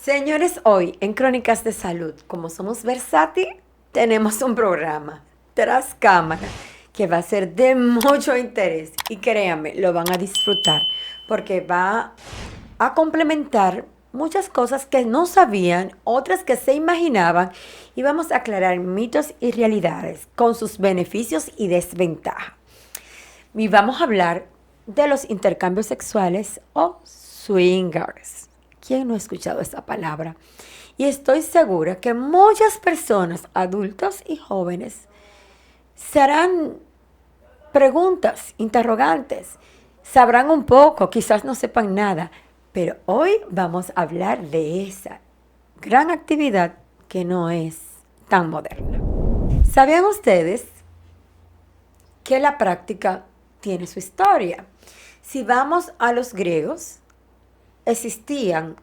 Señores, hoy en Crónicas de Salud, como somos versátil, tenemos un programa tras cámara que va a ser de mucho interés y créanme, lo van a disfrutar porque va a complementar muchas cosas que no sabían, otras que se imaginaban y vamos a aclarar mitos y realidades con sus beneficios y desventajas. Y vamos a hablar de los intercambios sexuales o swingers. ¿Quién no ha escuchado esa palabra? Y estoy segura que muchas personas, adultos y jóvenes, se harán preguntas, interrogantes, sabrán un poco, quizás no sepan nada, pero hoy vamos a hablar de esa gran actividad que no es tan moderna. ¿Sabían ustedes que la práctica tiene su historia? Si vamos a los griegos, existían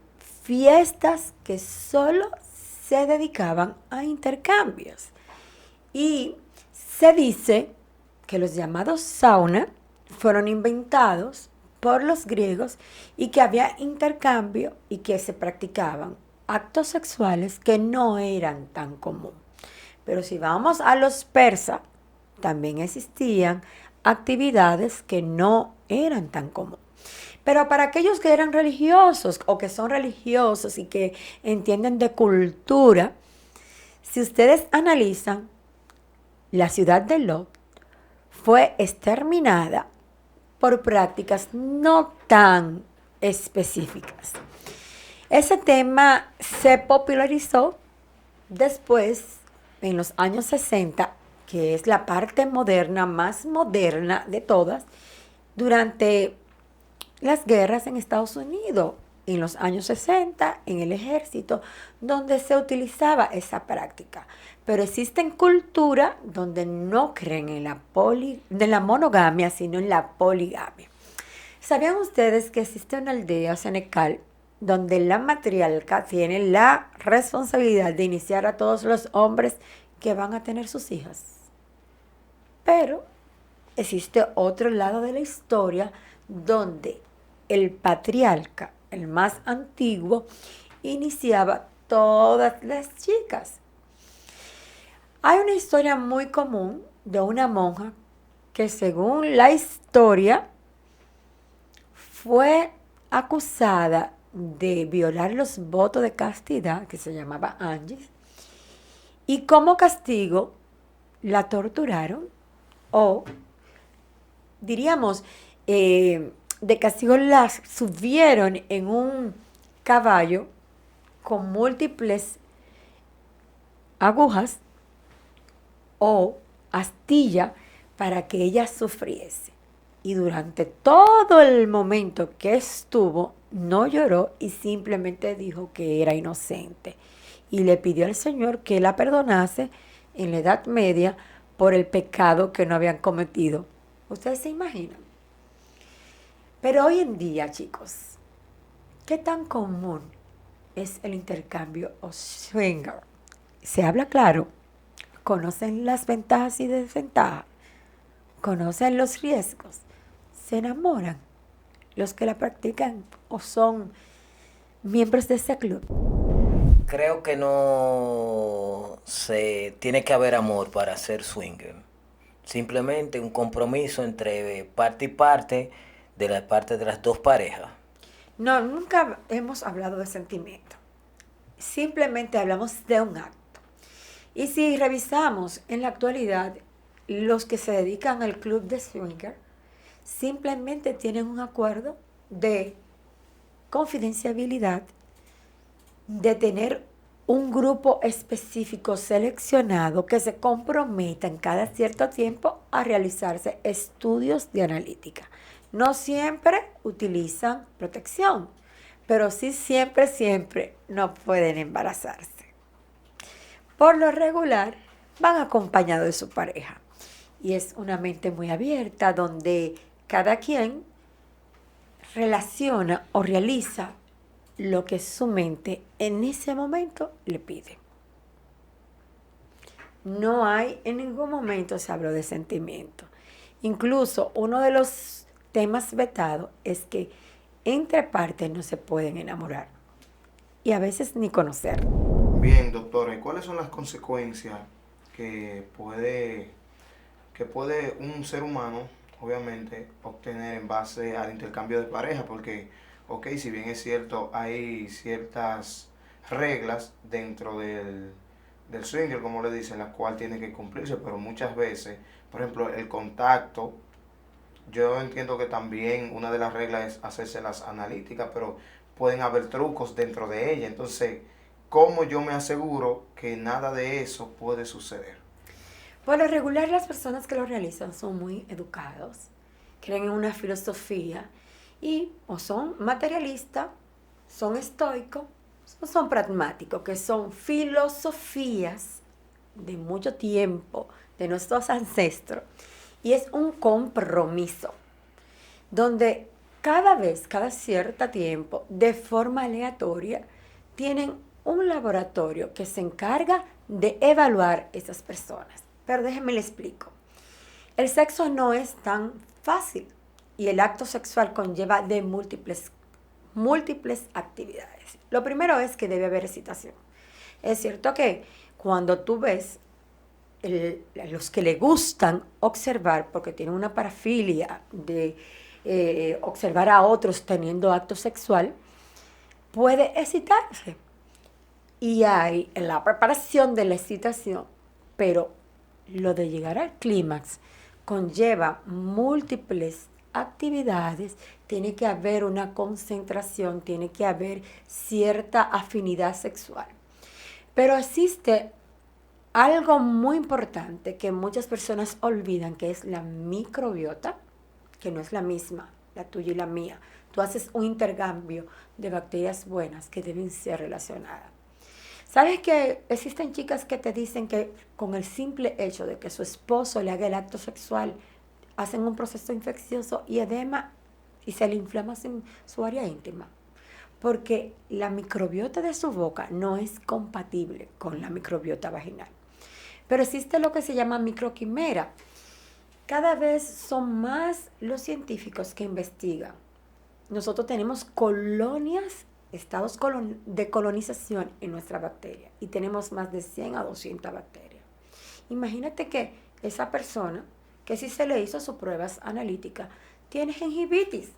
fiestas que solo se dedicaban a intercambios. Y se dice que los llamados sauna fueron inventados por los griegos y que había intercambio y que se practicaban actos sexuales que no eran tan comunes. Pero si vamos a los persas, también existían actividades que no eran tan comunes. Pero para aquellos que eran religiosos o que son religiosos y que entienden de cultura, si ustedes analizan, la ciudad de Lot fue exterminada por prácticas no tan específicas. Ese tema se popularizó después, en los años 60, que es la parte moderna, más moderna de todas, durante las guerras en Estados Unidos, en los años 60, en el ejército, donde se utilizaba esa práctica. Pero existen culturas donde no creen en la monogamia, sino en la poligamia. ¿Sabían ustedes que existe una aldea senecal donde la matriarca tiene la responsabilidad de iniciar a todos los hombres que van a tener sus hijas? Pero existe otro lado de la historia donde el patriarca, el más antiguo, iniciaba todas las chicas. Hay una historia muy común de una monja que, según la historia, fue acusada de violar los votos de castidad, que se llamaba Angie, y como castigo la torturaron o, diríamos, de castigo las subieron en un caballo con múltiples agujas o astilla para que ella sufriese. Y durante todo el momento que estuvo, no lloró y simplemente dijo que era inocente. Y le pidió al Señor que la perdonase en la Edad Media por el pecado que no habían cometido. ¿Ustedes se imaginan? Pero hoy en día, chicos, ¿qué tan común es el intercambio o swinger? Se habla claro, conocen las ventajas y desventajas, conocen los riesgos, se enamoran los que la practican o son miembros de ese club. Creo que no se tiene que haber amor para ser swinger. Simplemente un compromiso entre parte y parte de la parte de las dos parejas. No, nunca hemos hablado de sentimiento. Simplemente hablamos de un acto. Y si revisamos en la actualidad, los que se dedican al club de swinger simplemente tienen un acuerdo de confidencialidad, de tener un grupo específico seleccionado que se comprometa en cada cierto tiempo a realizarse estudios de analítica. No siempre utilizan protección, pero sí siempre no pueden embarazarse. Por lo regular, van acompañados de su pareja. Y es una mente muy abierta donde cada quien relaciona o realiza lo que su mente en ese momento le pide. No hay, en ningún momento se habló de sentimiento. Incluso uno de los temas vetados es que entre partes no se pueden enamorar. y a veces ni conocer. Bien, doctora, ¿y cuáles son las consecuencias que que puede un ser humano, obviamente, obtener en base al intercambio de pareja? Porque, ok, si bien es cierto, hay ciertas reglas dentro del swinger, como le dicen, las cuales tienen que cumplirse, pero muchas veces, por ejemplo, el contacto, yo entiendo que también una de las reglas es hacerse las analíticas, pero pueden haber trucos dentro de ella. Entonces, ¿cómo yo me aseguro que nada de eso puede suceder? Por lo regular, las personas que lo realizan son muy educados, creen en una filosofía y o son materialistas, son estoicos, o son pragmáticos, que son filosofías de mucho tiempo de nuestros ancestros. Y es un compromiso donde cada vez, cada cierto tiempo, de forma aleatoria, tienen un laboratorio que se encarga de evaluar esas personas. Pero déjenme le explico. El sexo no es tan fácil y el acto sexual conlleva de múltiples actividades. Lo primero es que debe haber excitación. Es cierto que cuando tú ves los que le gustan observar, porque tienen una parafilia de observar a otros teniendo acto sexual, puede excitarse. Y hay en la preparación de la excitación, pero lo de llegar al clímax conlleva múltiples actividades, tiene que haber una concentración, tiene que haber cierta afinidad sexual. Pero existe algo muy importante que muchas personas olvidan, que es la microbiota, que no es la misma, la tuya y la mía. Tú haces un intercambio de bacterias buenas que deben ser relacionadas. ¿Sabes que existen chicas que te dicen que con el simple hecho de que su esposo le haga el acto sexual, hacen un proceso infeccioso y edema y se le inflama su área íntima? Porque la microbiota de su boca no es compatible con la microbiota vaginal. Pero existe lo que se llama microquimera. Cada vez son más los científicos que investigan. Nosotros tenemos colonias, estados de colonización en nuestra bacteria y tenemos más de 100 a 200 bacterias. Imagínate que esa persona, que si se le hizo sus pruebas analíticas, tiene gingivitis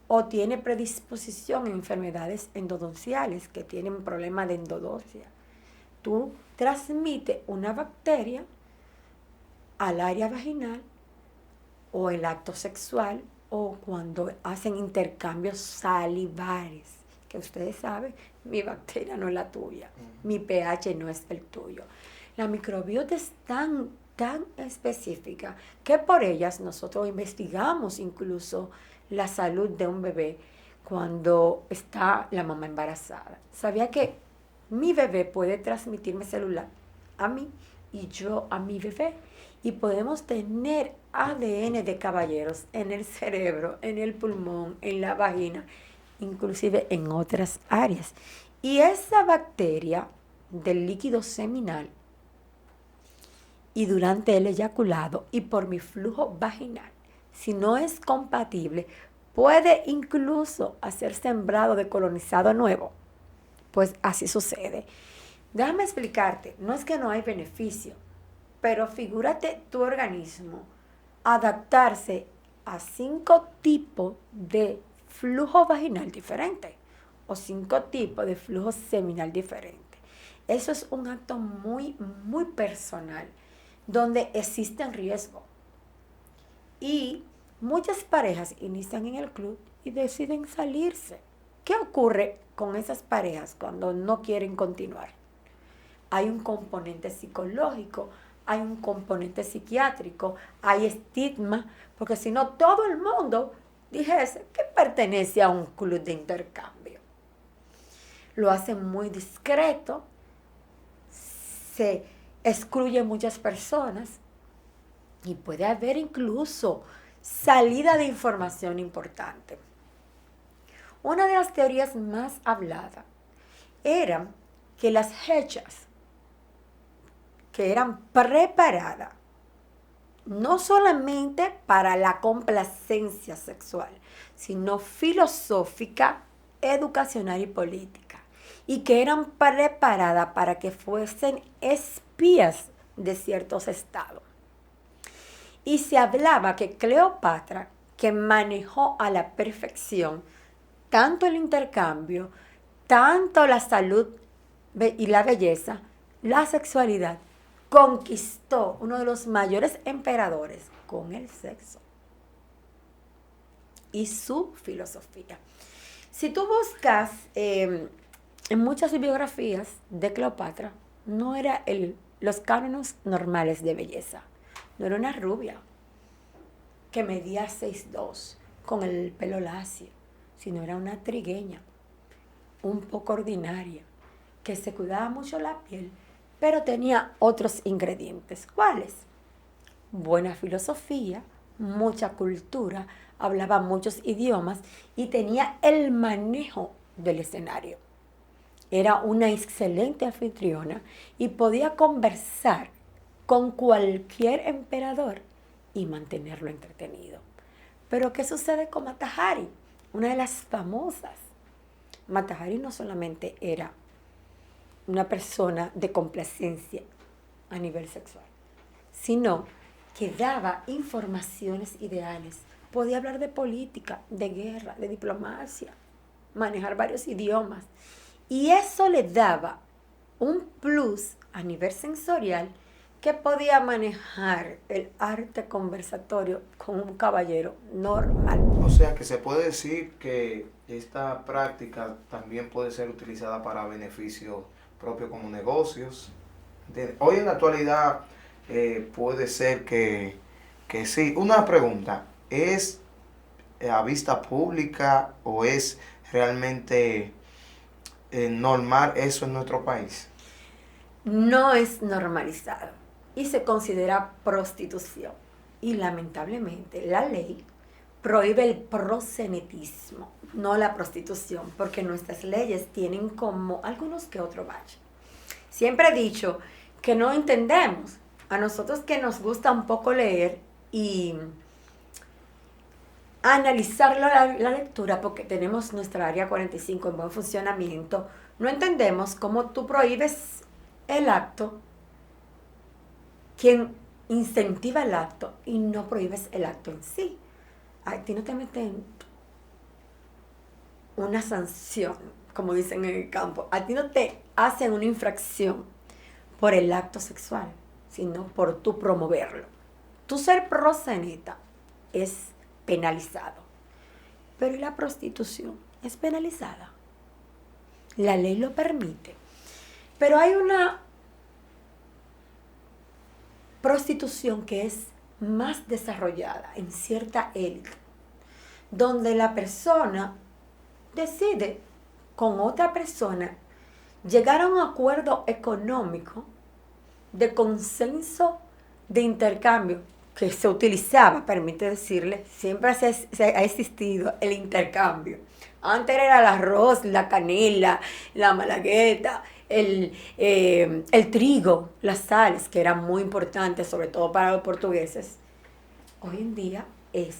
o tiene predisposición a enfermedades endodonciales, que tienen problema de endodoncia. Tú transmites una bacteria al área vaginal o el acto sexual o cuando hacen intercambios salivares, que ustedes saben, mi bacteria no es la tuya, mi pH no es el tuyo. La microbiota es tan específica que por ellas nosotros investigamos incluso la salud de un bebé cuando está la mamá embarazada. ¿Sabía que mi bebé puede transmitirme celular a mí y yo a mi bebé? Y podemos tener ADN de caballeros en el cerebro, en el pulmón, en la vagina, inclusive en otras áreas. Y esa bacteria del líquido seminal y durante el eyaculado y por mi flujo vaginal, si no es compatible, puede incluso hacer sembrado de colonizado nuevo. Pues así sucede. Déjame explicarte, no es que no hay beneficio, pero figúrate tu organismo adaptarse a 5 tipos de flujo vaginal diferente o 5 tipos de flujo seminal diferente. Eso es un acto muy personal, donde existen riesgos. Y muchas parejas inician en el club y deciden salirse. ¿Qué ocurre con esas parejas cuando no quieren continuar? Hay un componente psicológico, hay un componente psiquiátrico, hay estigma, porque si no todo el mundo dijese que pertenece a un club de intercambio. Lo hacen muy discreto, se excluyen muchas personas y puede haber incluso salida de información importante. Una de las teorías más habladas era que las hechas que eran preparadas no solamente para la complacencia sexual, sino filosófica, educacional y política. y que eran preparadas para que fuesen espías de ciertos estados. Y se hablaba que Cleopatra, que manejó a la perfección tanto el intercambio, tanto la salud y la belleza, la sexualidad, conquistó uno de los mayores emperadores con el sexo y su filosofía. Si tú buscas en muchas bibliografías de Cleopatra, no era los cánones normales de belleza. No era una rubia que medía 6'2", con el pelo lacio, sino era una trigueña, un poco ordinaria, que se cuidaba mucho la piel, pero tenía otros ingredientes. ¿Cuáles? Buena filosofía, mucha cultura, hablaba muchos idiomas y tenía el manejo del escenario. Era una excelente anfitriona y podía conversar con cualquier emperador y mantenerlo entretenido. Pero ¿qué sucede con Mata Hari? Una de las famosas. Mata Hari no solamente era una persona de complacencia a nivel sexual, sino que daba informaciones ideales. Podía hablar de política, de guerra, de diplomacia, manejar varios idiomas. Y eso le daba un plus a nivel sensorial, que podía manejar el arte conversatorio con un caballero normal. O sea que se puede decir que esta práctica también puede ser utilizada para beneficios propios como negocios. Hoy en la actualidad puede ser que sí. Una pregunta, ¿es a vista pública o es realmente normal eso en nuestro país? No es normalizado y se considera prostitución. Y lamentablemente la ley prohíbe el proxenetismo, no la prostitución, porque nuestras leyes tienen como algunos que otro bache. Siempre he dicho que no entendemos. A nosotros que nos gusta un poco leer y analizar la lectura, porque tenemos nuestra área 45 en buen funcionamiento, no entendemos cómo tú prohíbes el acto, quien incentiva el acto, y no prohíbes el acto en sí. A ti no te meten una sanción, como dicen en el campo. A ti no te hacen una infracción por el acto sexual, sino por tu promoverlo. Tu ser proxeneta es penalizado. Pero la prostitución es penalizada. La ley lo permite. Pero hay una prostitución que es más desarrollada en cierta élite, donde la persona decide con otra persona llegar a un acuerdo económico de consenso de intercambio que se utilizaba, permite decirle, siempre ha existido el intercambio. Antes era el arroz, la canela, la malagueta, el trigo, las sales, que eran muy importantes, sobre todo para los portugueses. Hoy en día es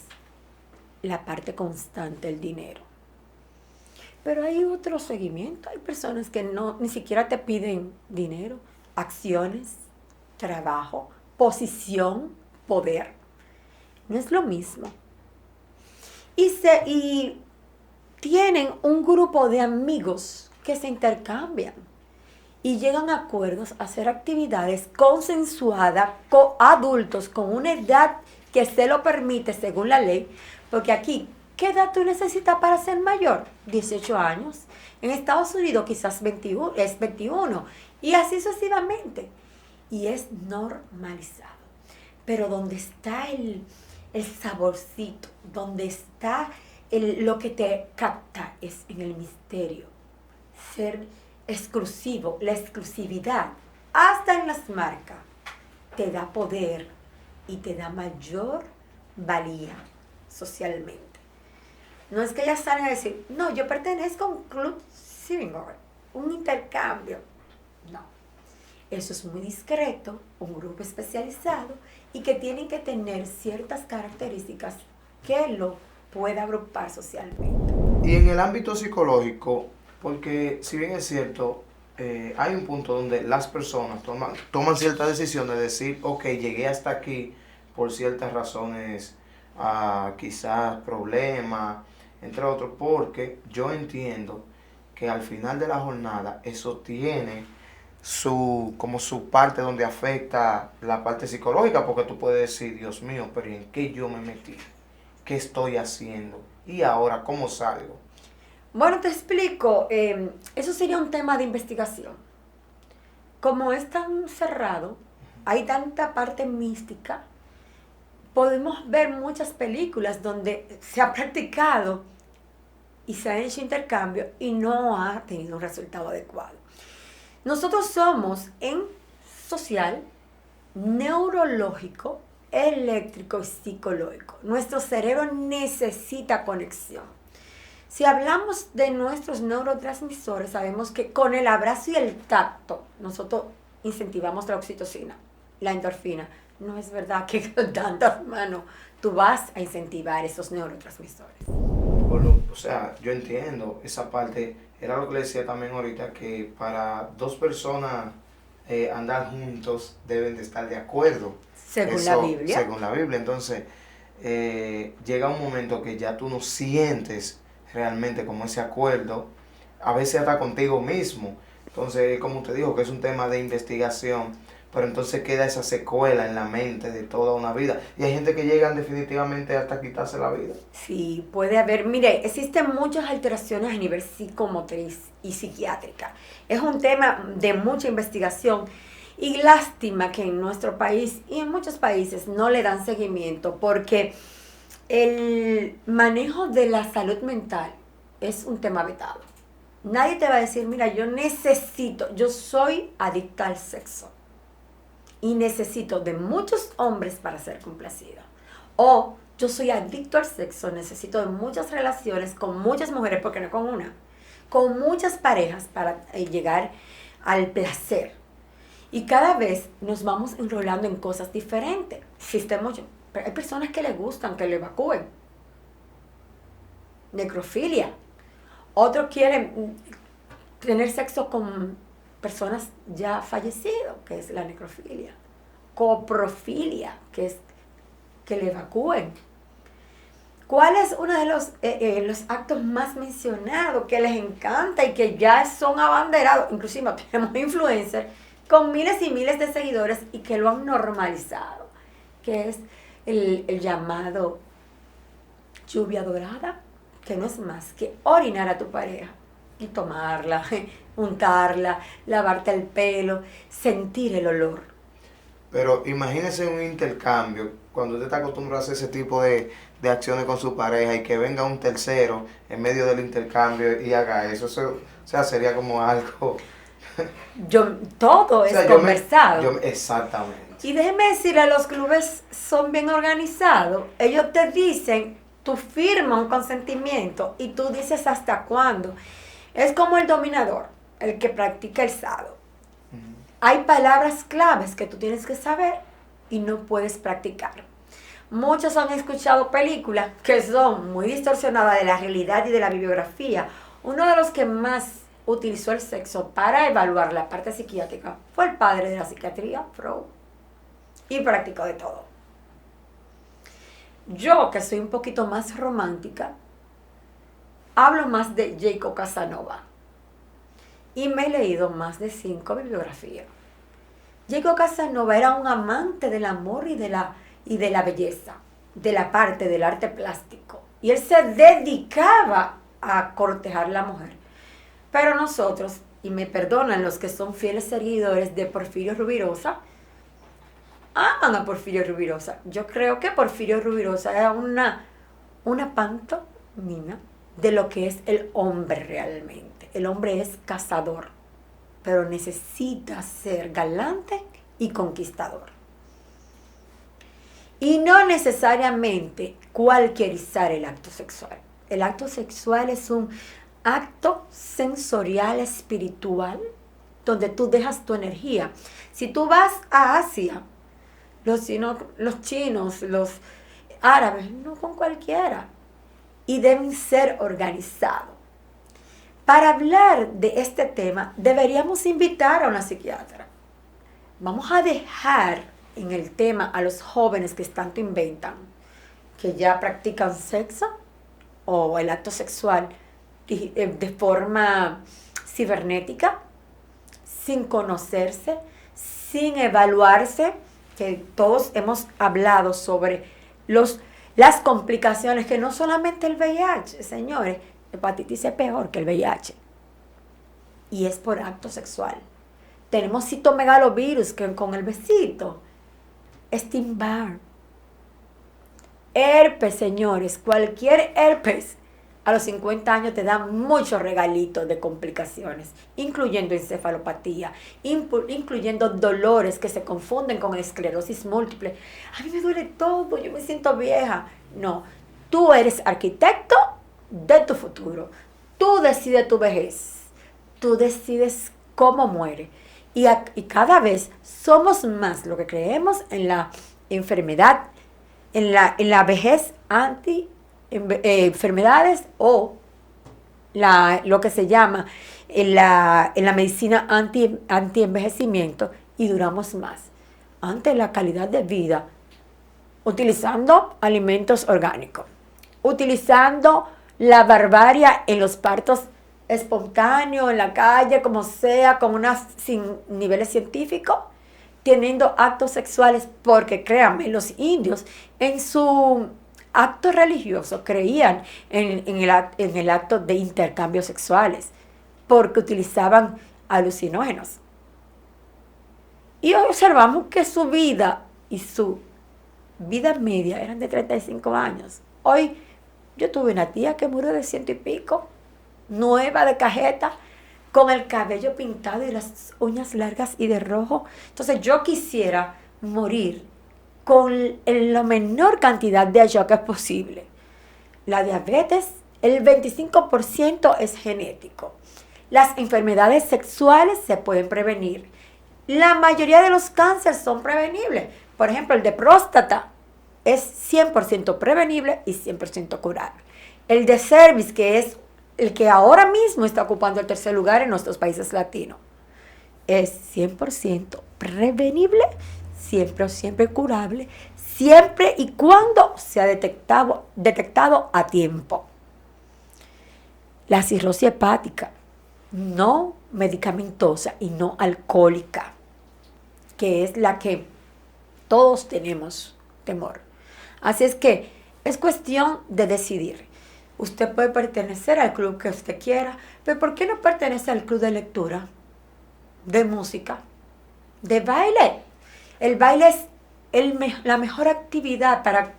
la parte constante, el dinero. Pero hay otro seguimiento, hay personas que ni siquiera te piden dinero, acciones, trabajo, posición, poder. No es lo mismo. Y tienen un grupo de amigos que se intercambian y llegan a acuerdos a hacer actividades consensuadas con adultos con una edad que se lo permite según la ley, porque aquí, ¿qué edad tú necesitas para ser mayor? 18 años. En Estados Unidos quizás 21, es 21, y así sucesivamente. Y es normalizado. Pero donde está el saborcito, donde está lo que te capta es en el misterio. Ser exclusivo, la exclusividad, hasta en las marcas, te da poder y te da mayor valía socialmente. No es que ellas salen a decir, no, yo pertenezco a un club swinger, un intercambio. No. Eso es muy discreto, un grupo especializado y que tienen que tener ciertas características que lo pueda agrupar socialmente. Y en el ámbito psicológico, Porque si bien es cierto, hay un punto donde las personas toman cierta decisión de decir, ok, llegué hasta aquí por ciertas razones, quizás problemas, entre otros, porque yo entiendo que al final de la jornada eso tiene como su parte donde afecta la parte psicológica, porque tú puedes decir, Dios mío, pero ¿en qué yo me metí? ¿Qué estoy haciendo? ¿Y ahora cómo salgo? Bueno, te explico. Eso sería un tema de investigación. Como es tan cerrado, hay tanta parte mística, podemos ver muchas películas donde se ha practicado y se ha hecho intercambio y no ha tenido un resultado adecuado. Nosotros somos en social, neurológico, eléctrico y psicológico. Nuestro cerebro necesita conexión. Si hablamos de nuestros neurotransmisores, sabemos que con el abrazo y el tacto, nosotros incentivamos la oxitocina, la endorfina. No es verdad que con tantas manos tú vas a incentivar esos neurotransmisores. O sea, yo entiendo esa parte. Era lo que le decía también ahorita, que para dos personas andar juntos deben de estar de acuerdo. Según la Biblia. Según la Biblia. Entonces, llega un momento que ya tú no sientes realmente como ese acuerdo, a veces hasta contigo mismo. Entonces, como usted dijo, que es un tema de investigación, pero entonces queda esa secuela en la mente de toda una vida. Y hay gente que llegan definitivamente hasta quitarse la vida. Sí, puede haber. Mire, existen muchas alteraciones a nivel psicomotriz y psiquiátrica. Es un tema de mucha investigación y lástima que en nuestro país y en muchos países no le dan seguimiento porque el manejo de la salud mental es un tema vetado. Nadie te va a decir, mira, yo soy adicta al sexo y necesito de muchos hombres para ser complacida. O yo soy adicto al sexo, necesito de muchas relaciones con muchas mujeres, porque no con una, con muchas parejas para llegar al placer. Y cada vez nos vamos enrolando en cosas diferentes. Hay personas que les gustan que le evacúen. Necrofilia. Otros quieren tener sexo con personas ya fallecidas, que es la necrofilia. Coprofilia, que es que le evacúen. ¿Cuál es uno de los actos más mencionados que les encanta y que ya son abanderados? Inclusive tenemos influencers con miles y miles de seguidores y que lo han normalizado, que es el llamado lluvia dorada, que no es más que orinar a tu pareja y tomarla, untarla, lavarte el pelo, sentir el olor. Pero imagínese un intercambio, cuando usted está acostumbrado a hacer ese tipo de acciones con su pareja y que venga un tercero en medio del intercambio y haga eso. O sea, sería como algo... Todo es conversado. Exactamente. Y déjeme decirle, los clubes son bien organizados. Ellos te dicen, tú firmas un consentimiento y tú dices hasta cuándo. Es como el dominador, el que practica el sado. Hay palabras claves que tú tienes que saber y no puedes practicar. Muchos han escuchado películas que son muy distorsionadas de la realidad y de la bibliografía. Uno de los que más utilizó el sexo para evaluar la parte psiquiátrica fue el padre de la psiquiatría, Freud, y practicó de todo. Yo, que soy un poquito más romántica, hablo más de Jacob Casanova y me he leído más de 5 bibliografías. Jacob Casanova era un amante del amor y de la belleza, de la parte del arte plástico, y él se dedicaba a cortejar a la mujer. Pero nosotros, y me perdonan los que son fieles seguidores de Porfirio Rubirosa, aman a Porfirio Rubirosa. Yo creo que Porfirio Rubirosa era una pantomima de lo que es el hombre realmente. El hombre es cazador, pero necesita ser galante y conquistador. Y no necesariamente cualquierizar el acto sexual. El acto sexual es un acto sensorial espiritual donde tú dejas tu energía. Si tú vas a Asia, los chinos, los árabes, no con cualquiera, y deben ser organizados. Para hablar de este tema, deberíamos invitar a una psiquiatra. Vamos a dejar en el tema a los jóvenes que tanto inventan, que ya practican sexo o el acto sexual de forma cibernética, sin conocerse, sin evaluarse, que todos hemos hablado sobre las complicaciones, que no solamente el VIH, señores, hepatitis es peor que el VIH, y es por acto sexual. Tenemos citomegalovirus, que con el besito, Epstein-Barr, herpes, señores, cualquier herpes a los 50 años te da muchos regalitos de complicaciones, incluyendo encefalopatía, incluyendo dolores que se confunden con esclerosis múltiple. A mí me duele todo, yo me siento vieja. No, tú eres arquitecto de tu futuro. Tú decides tu vejez. Tú decides cómo muere. Y cada vez somos más lo que creemos en la enfermedad, en la vejez enfermedades o lo que se llama en la medicina anti-envejecimiento, y duramos más ante la calidad de vida utilizando alimentos orgánicos, utilizando la barbarie en los partos espontáneos, en la calle, como sea, sin niveles científicos, teniendo actos sexuales, porque créanme, los indios en su acto religioso creían en el acto de intercambios sexuales, porque utilizaban alucinógenos. Y observamos que su vida y su vida media eran de 35 años. Hoy yo tuve una tía que murió de 100 y pico, nueva de cajeta, con el cabello pintado y las uñas largas y de rojo. Entonces yo quisiera morir con la menor cantidad de azúcar posible. La diabetes, el 25% es genético. Las enfermedades sexuales se pueden prevenir. La mayoría de los cánceres son prevenibles. Por ejemplo, el de próstata es 100% prevenible y 100% curable. El de cervix, que es el que ahora mismo está ocupando el tercer lugar en nuestros países latinos, es 100% prevenible, siempre curable, siempre y cuando sea detectado a tiempo. La cirrosis hepática, no medicamentosa y no alcohólica, que es la que todos tenemos temor. Así es que es cuestión de decidir. Usted puede pertenecer al club que usted quiera, pero ¿por qué no pertenece al club de lectura, de música, de baile? El baile es la mejor actividad para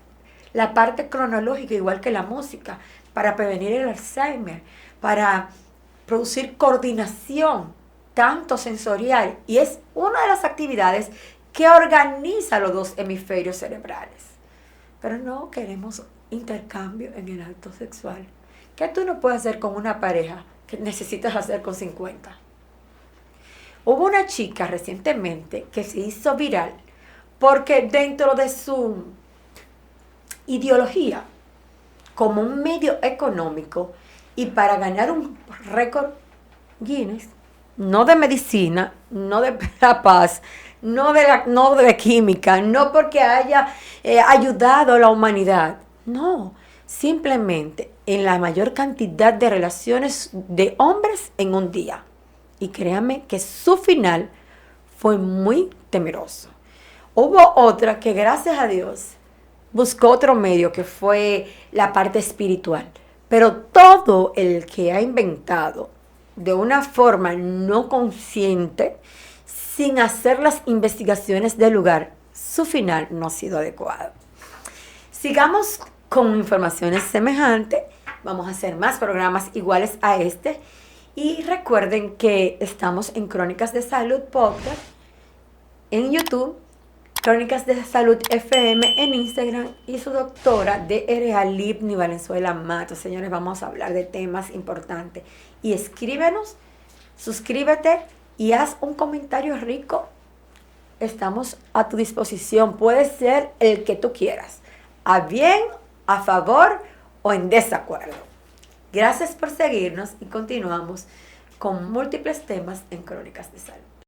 la parte cronológica, igual que la música, para prevenir el Alzheimer, para producir coordinación, tanto sensorial, y es una de las actividades que organiza los dos hemisferios cerebrales. Pero no queremos intercambio en el acto sexual. ¿Qué tú no puedes hacer con una pareja que necesitas hacer con 50? Hubo una chica recientemente que se hizo viral porque dentro de su ideología como un medio económico y para ganar un récord Guinness, no de medicina, no de la paz, no de química, no porque haya ayudado a la humanidad, no, simplemente en la mayor cantidad de relaciones de hombres en un día. Y créanme que su final fue muy temeroso. Hubo otra que, gracias a Dios, buscó otro medio, que fue la parte espiritual. Pero todo el que ha inventado de una forma no consciente, sin hacer las investigaciones del lugar, su final no ha sido adecuado. Sigamos con informaciones semejantes. Vamos a hacer más programas iguales a este. Y recuerden que estamos en Crónicas de Salud Podcast, en YouTube, Crónicas de Salud FM en Instagram, y su doctora D.R.A. Libni Valenzuela Mato. Señores, vamos a hablar de temas importantes. Y escríbenos, suscríbete y haz un comentario rico. Estamos a tu disposición. Puede ser el que tú quieras, a bien, a favor o en desacuerdo. Gracias por seguirnos y continuamos con múltiples temas en Crónicas de Salud.